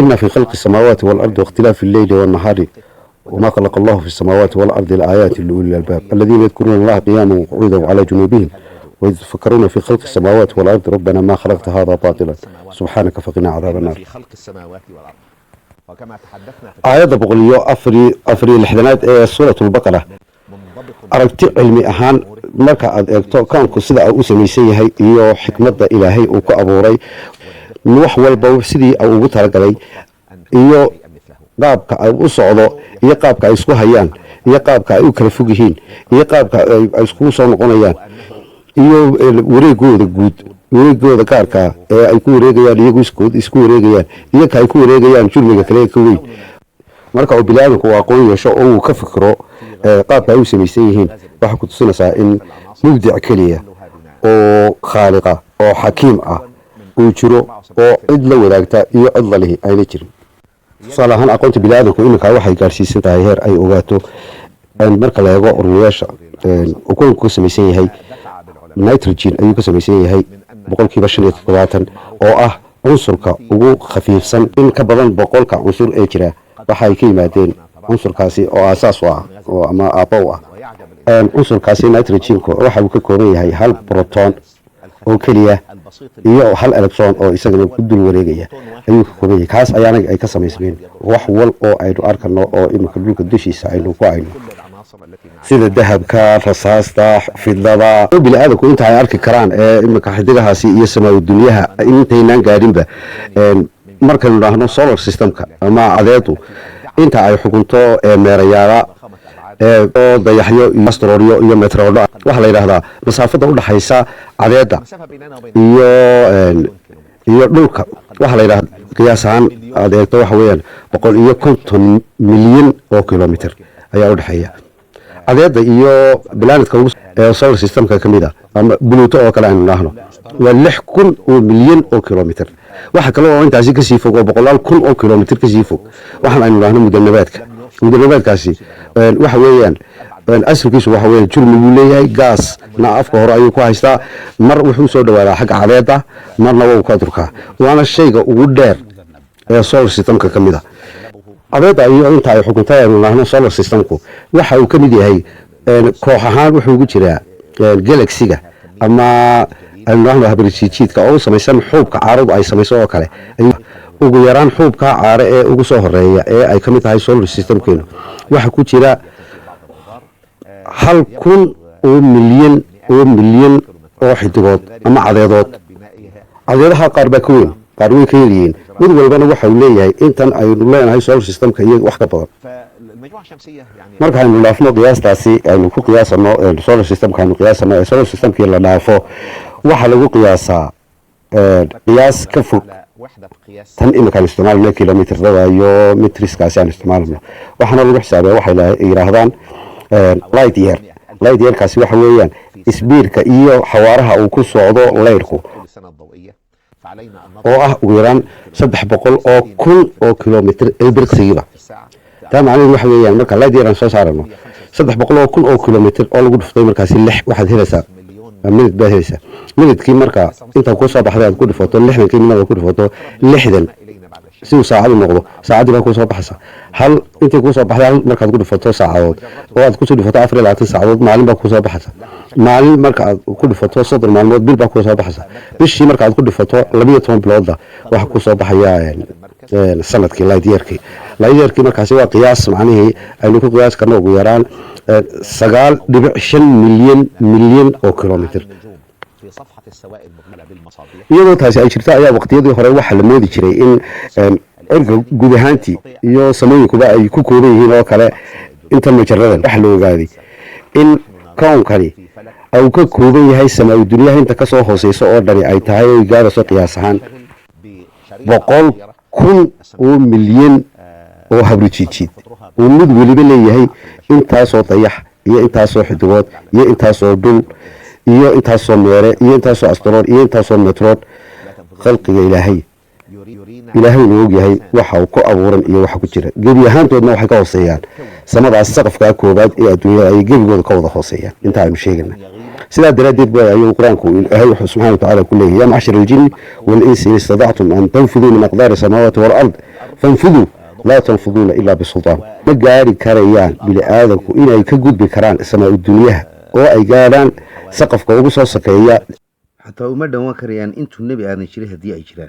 إن في خلق السماوات والأرض واختلاف الليل والنهار وما خلق الله في السماوات والأرض الآيات لأولي الألباب الذين يذكرون الله قياما وقعودا وعلى جنوبهم ويتفكرون في خلق السماوات والأرض ربنا ما خلقت هذا باطلا سبحانك فقنا عذاب النار. آيات بقوليو أفري الحدنات سورة البقرة aragti cilmi ahaan marka aad eegto kaanku sida uu sameeyay yahay iyo xikmadda Ilaahay uu ku abuuray wax walba sidii uu ugu talagalay iyo qaabka ay u socdo iyo qaabka ay isku hayaan iyo qaabka ay u kala fog yihiin iyo qaabka ay isku soo noqonayaan iyo wareegooda guud wareegooda gaarka ee ay ku wareegayaan iyagu isku wareegayaan iyo ka ay ku wareegayaan jurmiga kale ka weyn marka uu bilaabanku aqoon yeesho oo uu ka fikiro qaabka ay u sameeyay yihiin waxa ku tusinaysaa in mubdic kaliya oo khaaliqa oo xakiim ah uu jiro oo cid la wadaagta iyo cid la leeyahay ayna jirin salahan aqoonta bilaadanku inka waxay gaarsiisan tahay heer ay ogaato marka la eego ururiyaasha uu ku sameeyay yahay nitrogen ayuu ka sameeyay yahay 5% oo ah cunsurka ugu khafiifsan in ka badan 100 cunsur ee jira waxay ka yimaadeen cunsurkaasi oo asaas ah oo ama aabow ah cunsurkaasi nitrogen-ku waxa uu ka kooban yahay hal proton oo kaliya iyo hal electron oo isagana ku dul wareegaya ayuu ka kooban yahay kaas ayaana ay ka sameysmeen wax wal oo aynu arkano oo imika dhulka dushiisa aynu ku ayno sida dahabka rasaasta fidlada bilaadanku inta ay arki karaan ee imika xidigahaasi iyo samaawi dunyaha intaynaan gaarinba markaynu dhaahno solar systemka ama cadeedu inta ay xukunto meerayaala oo dayaxyo iyo asteroido iyo meteoroido waxa la yiraahdaa masaafada u dhaxaysa cadeeda iyo dhulka waxa la yiraahdaa qiyaasan adeegto waxa weeyaan 150 milyan oo kilomitir ayaa u dhaxeeya cadeeda iyo planetka solar systemka kamida ama Pluto oo kale aynu dhaahno waa 6,000 milyan oo kilomitir waxa kale oo intaasi ka sii fog oo 100,000 oo kilomitir ka sii fog waxaan aynu dhaahno mudanabaadkaasi waxa weeyaan asalkiisu waxa weeyaan jurmigu leeyahay gas na afka hore ayuu ku haystaa mar wuxuu soo dhawaadaa xagga cadeeda marna wuu ka durkaa waana shayga ugu dheer ee solar systemka kamida cadeeda iyo inta ay xukuntay aynu dhaahno solar systemku waxa uu kamid yahay koox ahaan wuxuu ugu jiraa galaxy-ga ama aynu dhaahno habrijiidka oo samaysan xuubka caaradu ay samayso oo kale ugu yaraan xuubka caare ee ugu soo horeeya ee ay kamid tahay solar systemkeenu waxa ku jira 1,000 milyan oo xidigood ama cadeedood cadeedaha qaar baa ka weyn qaar way ka yaryihiin mid walbana waxa uu leeyahay intan aynu leenahay solar systemka iyo wax ka badan marka aynu dhaafno qiyaastaasi aynu ku qiyaasano solar systemka aynu qiyaasano solar systemkii la dhaafo waxa lagu qiyaasaa qiyaas ka fog tan imika isticmaalna kilomitirada iyo metriskaasi aan isticmaalno waxaana lagu xisaabiyaa waxay yiraahdaan light year kaasi waxa weeyaan isbiirka iyo xawaaraha uu ku socdo leerku oo ah ugu yaraan 300,000 oo kilomitir ilbiriqsiga taa macnaheedu waxa weeyaan marka light year aan soo saarno 300,000 oo kilomitir oo lagu dhuftay markaasi 6 waxaad helaysaa minute baa helaysaa minute-kii marka inta ku soo baxday aad ku dhifato 60 minute ku dhifato 60 si uu saacad noqdo saacadii baa ku soo baxaysa hal intii ku soo baxday markaad ku dhifato saacadood oo aad ku soo dhifato 24 saacadood maalin baa ku soo baxaysa maalin marka aad ku dhifato 3 maalmood bil baa ku soo baxaysa bishii marka aad ku dhifato 12 bilooda waxa ku soo baxaya sanadkii light year-kii markaasi waa qiyaas macnaheedu aynu ku qiyaas karno ugu yaraan 9.5 milyan oo kilomitir iyadoo taasi ay jirto ayaa waqtiyadii hore waxa la moodi jiray in erga guud ahaantii iyo samooyinkuba ay ku kooban yihiin oo kale inta majaradan waxa la ogaaday in koonkani uu ka kooban yahay samaawi dunyaha inta ka soo hooseyso oo dhani ay tahay oo gaarayso qiyaas ahaan 100,000 milyan oo habrijiid oo mid waliba leeyahay intaasoo dayax iyo intaasoo xidigood iyo intaasoo dhul iyo intaasoo meere iyo intaasoo asteroid iyo intaasoo meteoroid khalqiga ilaahay uu og yahay waxa uu ku abuuran iyo waxa ku jira gebi ahaantoodna waxay ka hooseeyaan samadaas saqafka koobaad ee adduunyada ay gebigooda ka wada hooseeyaan inta aynu sheegana sidaa daraadeed baa ayuu quraanku ilaahay subhanahu wa ta'ala ku leeyahay ya ma'shar al-jinn wal insi istada'tum an tanfudhu min aqdari samawati wal ard فانفذوا لا تنفذون إلا بسلطان مقاري كريان بالآدم إنا يكجود بكران سماء الدنيا وأي قالان سقف قوبس وسكيا حتى وما دوا كريان انتو النبي آدم شريه دي أي جيران